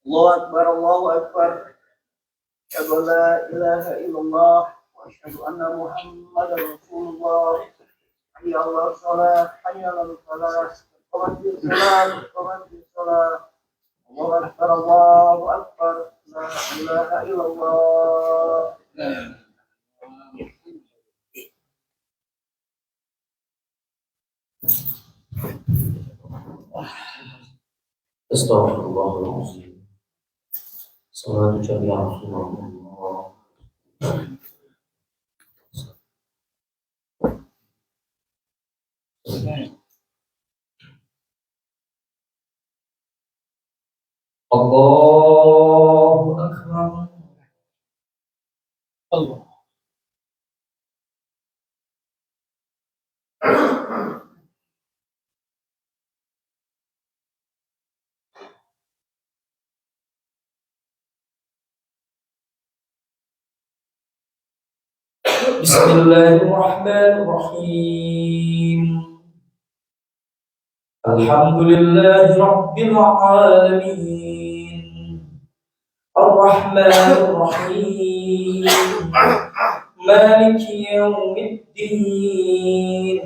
الله أكبر الله أكبر. أشهد أن لا إله إلا الله وأشهد أن محمدا رسول الله. حي على الصلاة حي على الفلاح. قامت الصلاة قامت الصلاة. الله أكبر الله أكبر. لا إله إلا الله. Astagfirullahaladzim. Salatu jami'a Rasulullah. Allahu Akbar. Allah. Bismillahirrahmanirrahim. Alhamdulillahi Rabbil Alamin. Ar-Rahmanir-Rahim. Maliki Yawmiddin.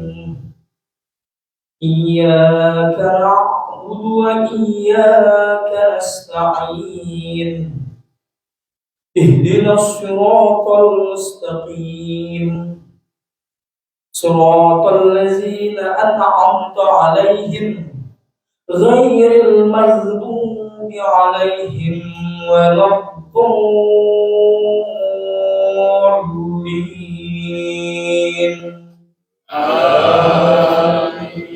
Iyyaka na'budu wa iyyaka nasta'in. Ihdinas siratal mustaqim. Siratal ladzina an'amta 'alaihim ghairil maghdubi 'alaihim waladdallin. Amin.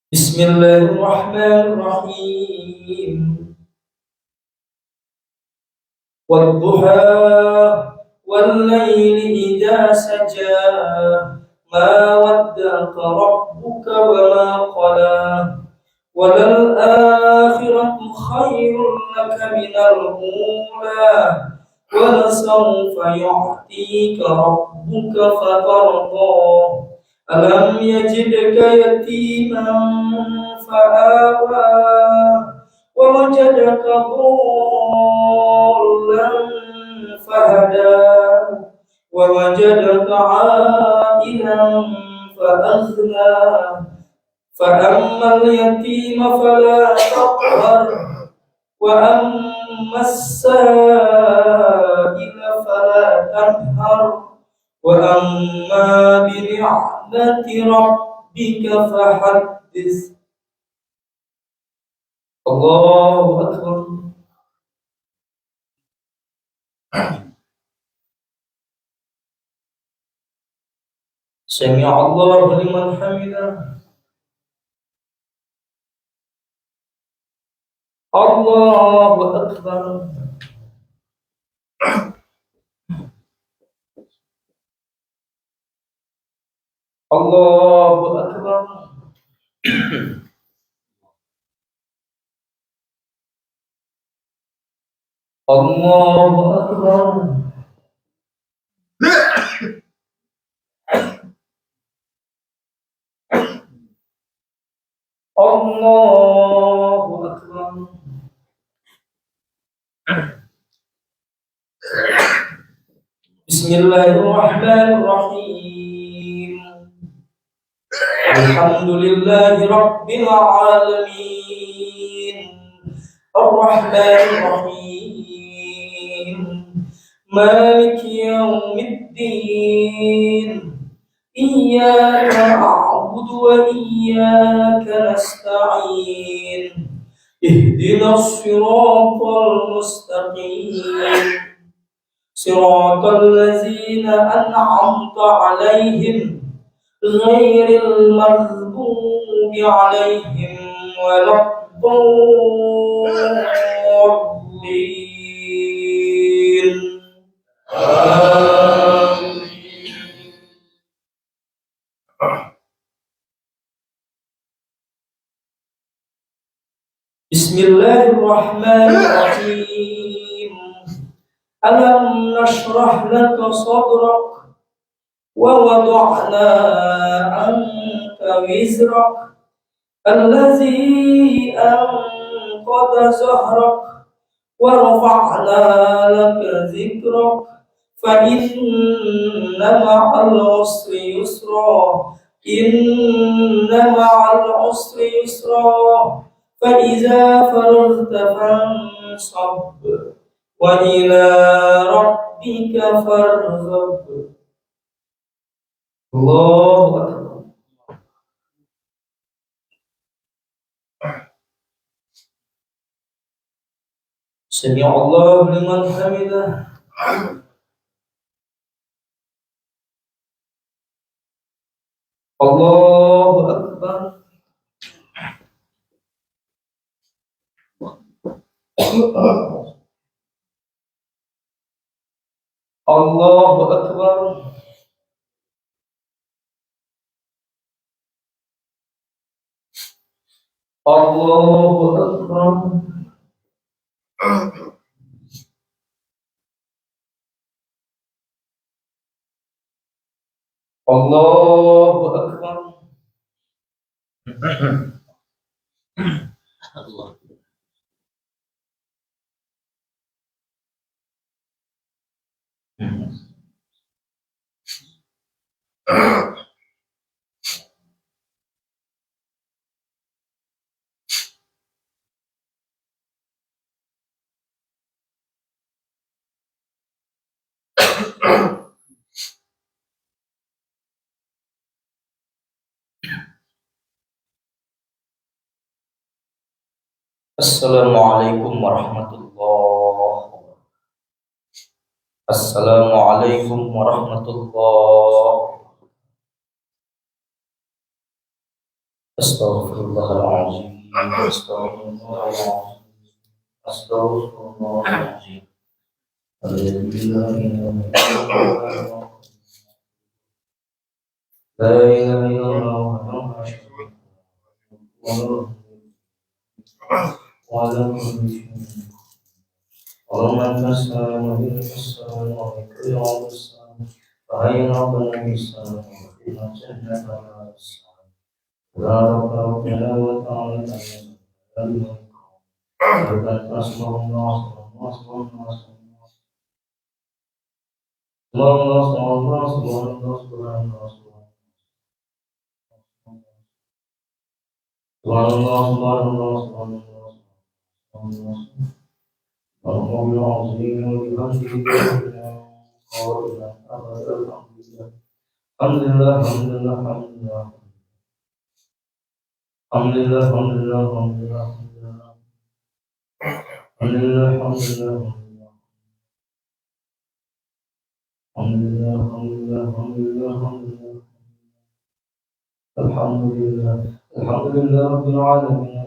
Bismillahirrahmanirrahim. Wadduha wal-laili idza saja, ma wadda'aka rabbuka wa ma qala, walal-akhiratu khairun laka minal ula, wa lasawfa yu'tika rabbuka fatarda. Alam yajidka yatiman fa'awa, wa wajadaka dhallan fahada, wa wajadaka 'ailan fa'aghna. Fa'ammal yatima fala taqhar, wa ammas sa'ila fala tanhar, wa amma bi ni'mati rabbika fahaddits. Allahu Akbar. Sami'a Allahu liman hamidah. Allahu Akbar. Allahu Akbar. Allahu Akbar. Allahu Akbar. Bismillahirrahmanirrahim. Alhamdulillahi Rabbil Alamin. الرحمن الرحيم مالك يوم الدين إياك نعبد وإياك نستعين اهدنا الصراط المستقيم صراط الذين أنعمت عليهم غير المغضوب عليهم ولا الضالين بسم الله الرحمن الرحيم ألم نشرح لك صدرك ووضعنا عنك وزرك الذي أنقض ظهرك ورفعنا لك ذكرك فإن مع العسر يسرا إن مع العسر يسرا فإذا فرغت فانصب وإلى ربك فارغب الله أكبر سمع الله لمن حمده الله أكبر الله أكبر الله أكبر الله أكبر Assalamualaikum warahmatullahi wabarakatuh. Assalamualaikum warahmatullahi wabarakatuh. Astaghfirullahaladzim. Astaghfirullahaladzim. Astaghfirullahaladzim. La ilaha illallah. Allahumma anta as-salam wa minka as-salam wa minka as-salam wa hayya rabbana bis-salam wa qina jannata as-salam la rabbana wa ta'ala Alhamdulillah rabbil alamin.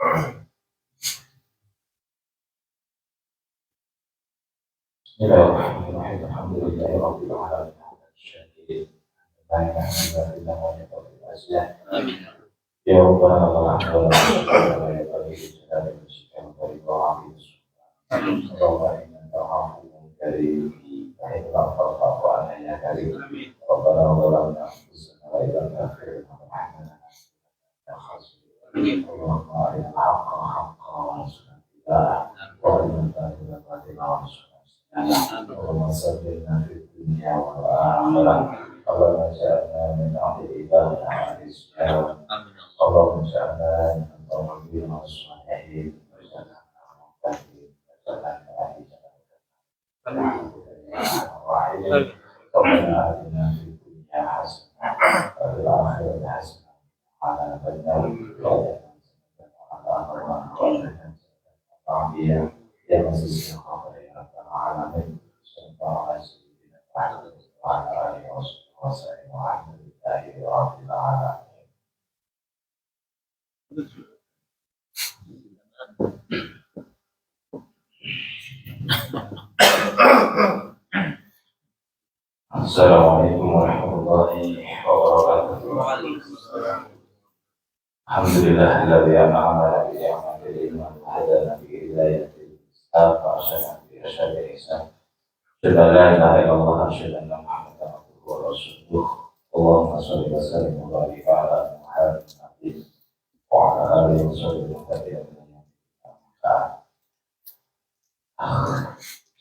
Bismillahirrahmanirrahim. Alhamdulillahirabbil alamin. Syakir. Baik, alhamdulillah wa ni'mal. Ya Rabbana wa rahmatullahi wa Allahumma ja'alna min al-tawabin was-salihin ربنا آتنا في الدنيا حسنة وفي الآخرة حسنة وقنا عذاب النار يا مسيح الخبر يا رب العالمين صلى الله على سيدنا محمد وعلى آله وصحبه وسلم والحمد لله رب العالمين. Assalamualaikum warahmatullahi wabarakatuh. Alhamdulillahilladzi an'ama bi ni'matil iman wa hadana bi hidayatil islam wa arsalana bi irsyadil ihsan. La ilaha illallah wa asyhadu anna Muhammadan abduhu wa rasuluh. Allahumma shalli wa sallim wa barik ala Muhammadin wa ala alihi wa sahbihi.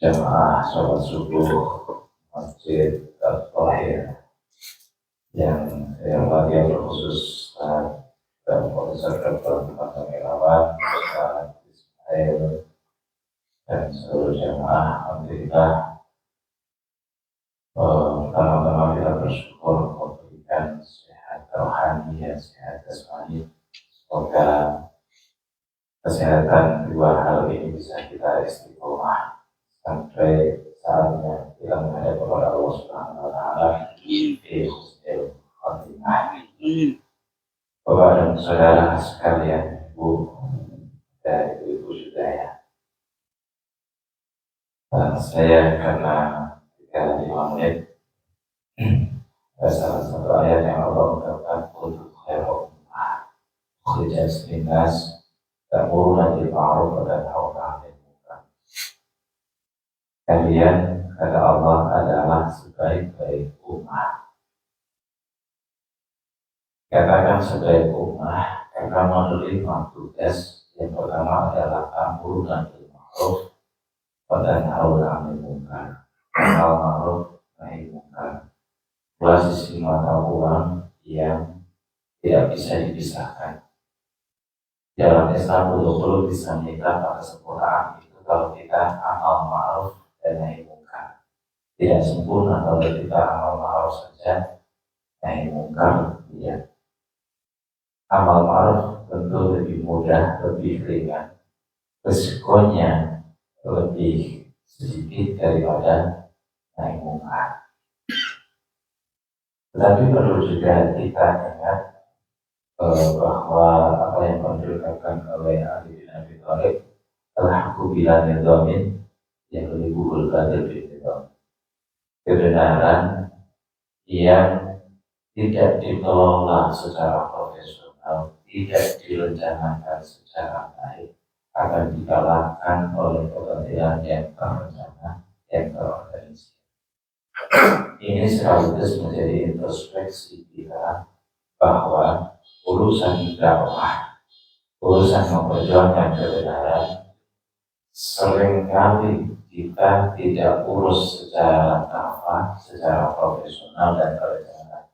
Jamaah sholat subuh Masjid Al-Tahir yang saya hormati yang khusus dan Profesor Dr. Muhammad Irawan, Ustaz Ismail dan seluruh jamaah. Alhamdulillah, pertama-tama kita bersyukur memberikan sehat rohani dan sehat jasmani. Semoga kesehatan dua hal ini bisa kita istiqomah sampai saatnya kita menghadap kepada Allah Subhanahu wa taala di husnul khotimah. Bapak dan saudara sekalian, Ibu dan Ibu juga ya. Saya karena 3-5 menit salah satu ayat yang Allah mengatakan untuk khairu ummah ukhrijat linnas ta'muruna bil ma'ruf wa tanhauna 'anil munkar. Kalian, kata Allah, adalah sebaik-baik ummah. Katakan sebaik ummah karena menerima tugas yang pertama adalah ta'muruna bil ma'ruf wa tanhauna 'anil munkar. Al ma'ruf nahi munkar. Dua sisi mata uang yang tidak bisa dipisahkan. Dalam Islam betul-betul bisa menikah pada kesempurnaan itu kalau kita amal ma'ruf dan nahi munkar. Tidak sempurna kalau kita amal ma'ruf saja, nahi munkar tidak. Amal ma'ruf tentu lebih mudah, lebih ringan, risikonya lebih sedikit daripada nahi munkar. Tetapi perlu juga kita ingat bahwa apa yang dilakukan oleh Ali bin Abi Thalib adalah kubilan nizamin yang lebih berbadir bin nizam. Kebenaran yang tidak dikelola secara profesional, tidak direncanakan secara baik, akan dikalahkan oleh kepentingan yang terencana, yang terorganisir. Ini sekaligus menjadi introspeksi kita bahwa urusan dakwah, urusan memperjuangkan kebenaran, seringkali kita tidak urus secara tepat, secara profesional dan terencana.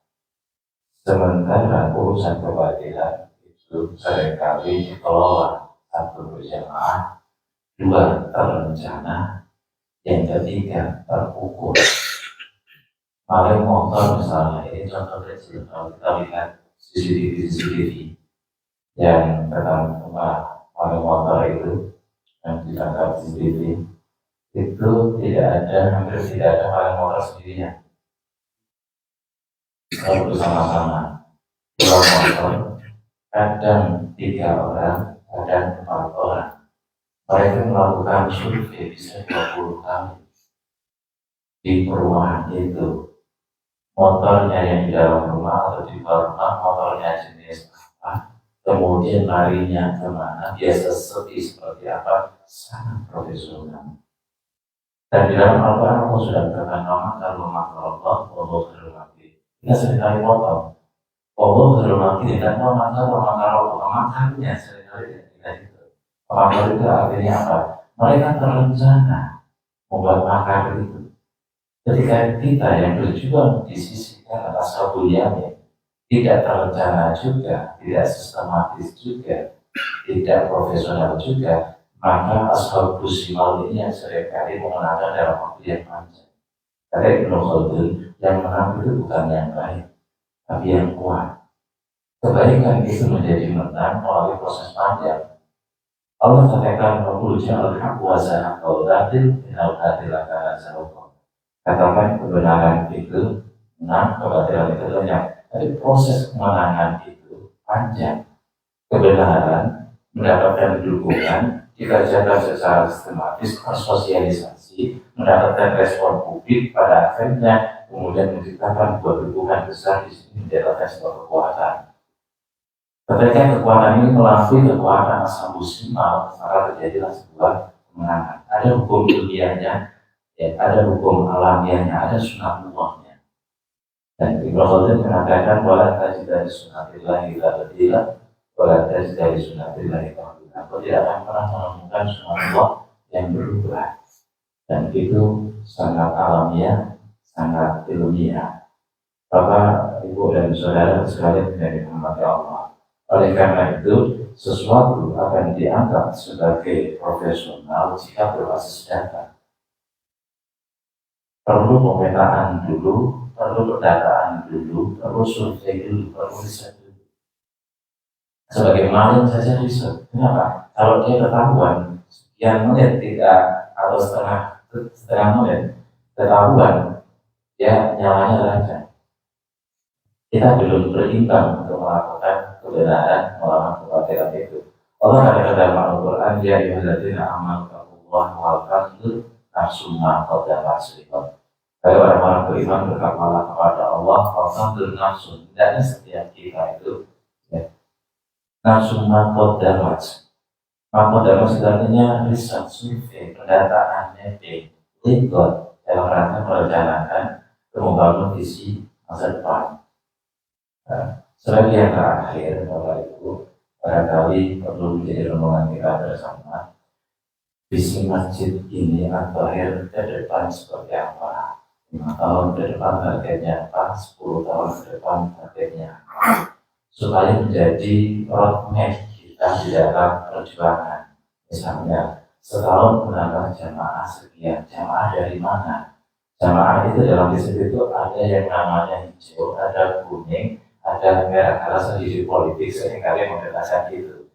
Sementara urusan kebatilan itu seringkali dikelola, satu berjamaah, dua terencana, yang ketiga terukur. Paling motor misalnya, ini contoh kecil, kalau kita lihat CCTV yang pertama paling motor itu yang ditangkap CCTV itu hampir tidak ada paling motor sendirian. Kalau bersama-sama dua motor, kadang 3 orang, kadang orang survei bisa 20 kali di perumahan itu, motornya yang di dalam rumah atau di luar rumah, motornya jenis apa, kemudian larinya kemana, biasa seperti apa, sangat profesional. Dan di dalam Al-Quran Allah sudah berkata kalau makrullah, Allah berhormati. Kita seringkali potong. Allah berhormati dan makrulnya seringkali kita itu. Makar itu artinya apa? Mereka terencana membuat makar itu. Ketika kita yang berjuang di sisi atas kebuliannya tidak terencana juga, tidak sistematis juga, tidak profesional juga, maka ashabus shimal ini yang seringkali memenangkan dalam waktu yang panjang. Karena Ibnu Khaldun yang menang itu bukan yang baik, tapi yang kuat. Kebaikan itu menjadi menang melalui proses panjang. Allah katakan bahwa al-haq wa zahaqal batil innal batila kana zahuqa. Katakan kebenaran itu menang, kebatilan itu lenyap. Tapi proses kemenangan itu panjang. Kebenaran mendapatkan dukungan dikerjakan secara sistematis, bersosialisasi, mendapatkan respon publik, pada akhirnya kemudian menciptakan sebuah dukungan besar di sini, mendapatkan sebuah kekuatan. Ketika kekuatan ini melampaui kekuatan ashabus shimal, maka terjadilah sebuah kemenangan. Ada hukum ilmiahnya, ya, ada hukum alamiahnya, ada sunatullahnya. Dan Ibnu Khaldun mengatakan wala tajid dari sunatillahi ila badila, wala tajid dari sunatillahi ta'ala. Aku tidak akan pernah menemukan sunatullah yang berubah. Dan itu sangat alamiah, sangat ilmiah. Bapak, Ibu, dan Saudara sekalian yang dirahmati Allah. Oleh karena itu, sesuatu akan dianggap sebagai profesional jika berbasis data. Perlu pemetaan dulu, perlu pendataan dulu, perlu survei dulu, perlu riset dulu. Sebagai maling saja riset. Kenapa? Kalau dia ketahuan sekian menit tidak atau setengah menit ketahuan, ya nyalanya lancar. Kita belum berimbang untuk melakukan kebenaran melawan kebatilan itu. Allah katakan dalam Al-Quran, ya ayyuhalladzina amanu taqullaha wal tanzur nafsum ma qaddamat lighad. Kalau orang-orang beriman bertakwalah kepada Allah, wal tanzur nafsum, hendaknya setiap kita itu nafsum ma qaddamat. Maka dalam artinya riset, survei, pendataan, mapping, lighad dalam rangka merencanakan membangun visi masa depan. Sebagai yang terakhir, Bapak Ibu, barangkali perlu menjadi renungan kita bersama. Visi masjid ini At-Thahir ke depan seperti apa? 5 tahun ke depan targetnya apa? 10 tahun ke depan targetnya apa? Supaya menjadi roadmap kita di dalam perjuangan. Misalnya, setahun menambah jamaah sekian. Jamaah dari mana? Jamaah itu dalam Islam itu ada yang namanya hijau, ada kuning, ada merah. Karena sendiri politik seringkali membedakan itu.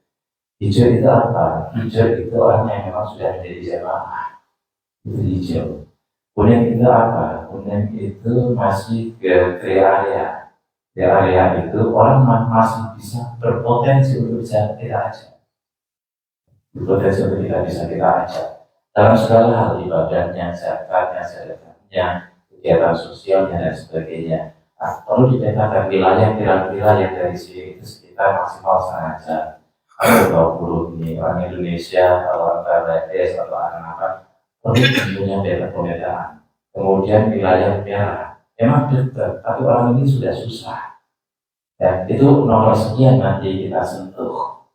Hijau itu apa? Hijau itu orang yang memang sudah menjadi jamaah. Itu hijau. Kuning itu apa? Kuning itu masih ke area. Di area itu orang masih bisa berpotensi untuk bisa kita ajak. Berpotensi untuk kita bisa kita ajak. Dalam segala hal, ibadahnya, zakatnya, sedekahnya, kegiatan sosialnya, dan sebagainya. Nah, perlu dipetakan wilayah dari sini itu sekitar maksimal setengah jam. Ada 20 ini orang Indonesia, atau orang Bangladesh, atau anak-anak perlu punya pemetaan. Kemudian wilayah merah. Memang dekat, tapi orang ini sudah susah. Ya, itu nomor sekian nanti kita sentuh.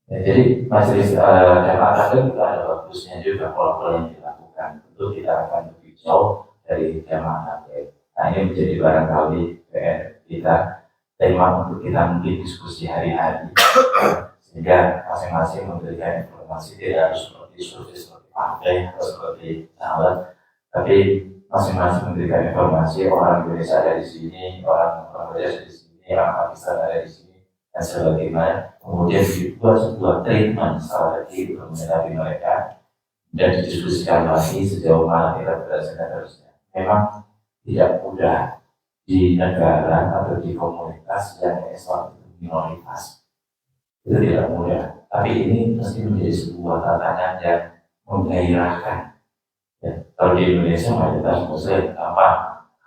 Ya, jadi majelis jamaah taklim itu ada bagusnya juga kalau yang dilakukan. Tentu kita akan lebih jauh dari jamaah taklim. Nah, ini menjadi barangkali PR kita, tema untuk kita mungkin diskusi hari-hari, sehingga masing-masing memberikan informasi tidak harus seperti survei, seperti partai atau seperti sahabat, tapi masing-masing memberikan informasi. Orang Indonesia ada di sini, orang Bangladesh di sini, orang Pakistan ada di sini, dan sebagainya. Kemudian dibuat sebuah treatment strategi untuk menghadapi mereka dan didiskusikan lagi sejauh mana kita berhasil dan terusnya. Memang tidak mudah di negara atau di komunitas yang Islam itu minoritas. Itu tidak mudah. Tapi ini mesti menjadi sebuah tantangan yang menggairahkan. Ya, kalau di Indonesia mayoritas muslim apa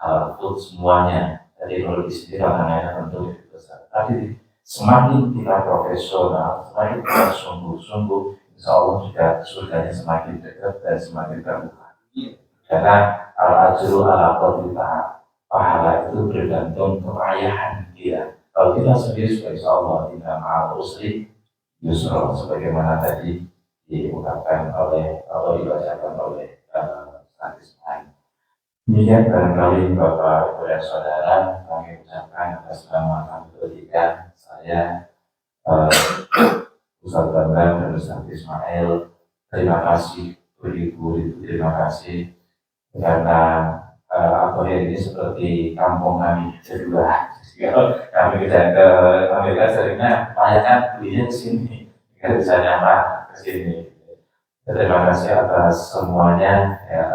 halal food semuanya. Jadi kalau di sini tantangannya tentu lebih besar. Tapi semakin kita profesional, semakin kita sungguh-sungguh, insya Allah juga surganya semakin dekat dan semakin terbuka. Karena al-ajru ala qadrita, pahala itu bergantung kepayahan dia. Kalau kita sendiri sudah insya Allah tidak ma'al usri yusra, sebagaimana tadi diungkapkan oleh atau dibacakan oleh hadis lain. Demikian barangkali Bapak Ibu dan Saudara, kami ucapkan atas nama kami bertiga, saya Ustaz Bambang dan Ustaz Ismail, terima kasih beribu-ribu terima kasih karena Al-Qahir ini seperti kampung kami kedua. Kami tidak ke Amerika seringnya tanyakan belinya ke sini, nggak bisa nyampe ke sini. Terima kasih atas semuanya, ya,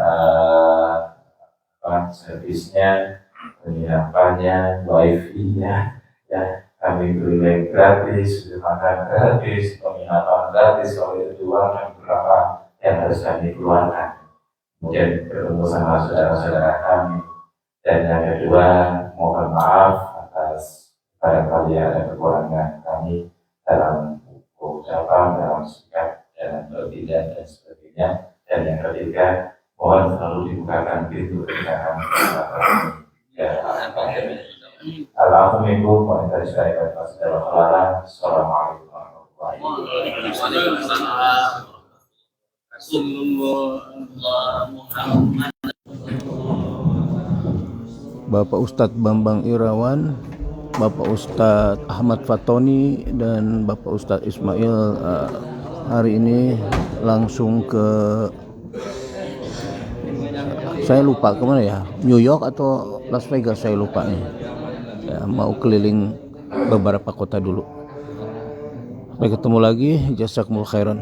servisnya, penginapannya, wifi-nya, ya, kami beri gratis, makan gratis, penginapan gratis, kalau itu uang berapa yang harus kami keluarkan. Mungkin bertemu sama saudara-saudara kami. Dan yang kedua, mohon maaf atas barangkali ada kekurangan kami dalam ucapan, dalam sikap, dalam bertindak dan sebagainya. Dan yang ketiga, mohon selalu dibukakan pintu kebijakan. Alhamdulillah, mohon dari saya atas segala kelarang. Assalamualaikum warahmatullahi wabarakatuh. Bapak Ustadz Bambang Irawan, Bapak Ustadz Ahmad Fatoni, dan Bapak Ustadz Ismail hari ini langsung ke, saya lupa kemana ya, New York atau Las Vegas, saya lupa nih ya, mau keliling beberapa kota dulu. Sampai ketemu lagi, jazakumullah khairan.